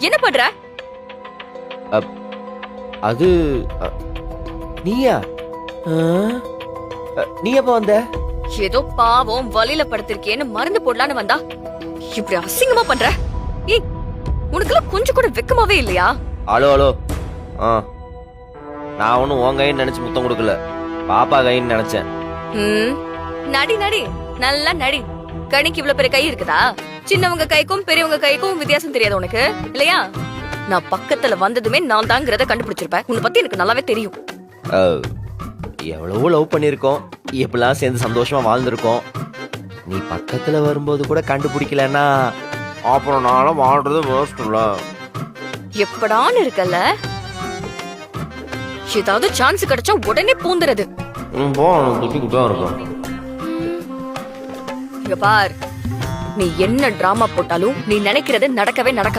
என்ன பண்ற? அது நீயா? நீ எப்ப வந்த? ஏதோ பாவம் வலியில படுத்திருக்கேன்னு மருந்து போடலான்னு வந்தா இப்படி அசிங்கமா பண்ற. ஏய், உனக்குலாம் கொஞ்சம் கூட வெக்கமாவே இல்லையா? Hello hello. நான் ஒன்னும் உன் கைன்னு நினைச்சு முத்தம் கொடுக்கல, பாப்பா கைன்னு நினைச்சேன். நடி நடி, நல்லா நடி. கணிக்கு இவ்வளவு பெரிய கை இருக்குதா? சின்னவங்க கைக்கும் பெரியவங்க கைக்கும் வித்தியாசம் தெரியாது உனக்கு இல்லையா? நான் பக்கத்துல வந்ததுமே நான் தாங்கிறத கண்டுபிடிச்சிருப்பேன். உன்னை பத்தி எனக்கு நல்லாவே தெரியும். எவ்வளவோ லவ் பண்ணிருக்கோம், எப்பெல்லாம் சேர்ந்து சந்தோஷமா வாழ்ந்திருக்கோம். நீ பக்கத்துல வரும்போது கூட கண்டுபிடிக்கலன்னா அப்புறம் நானும் வாழ்றது வேஸ்ட்ல. எப்படான்னு இருக்கல, ஏதாவது சான்ஸ் கிடைச்சா உடனே பூந்துறது. இங்க பார், நீ என்ன டிராமா போட்டாலும் நீ நினைக்கிறது நடக்கவே நடக்க.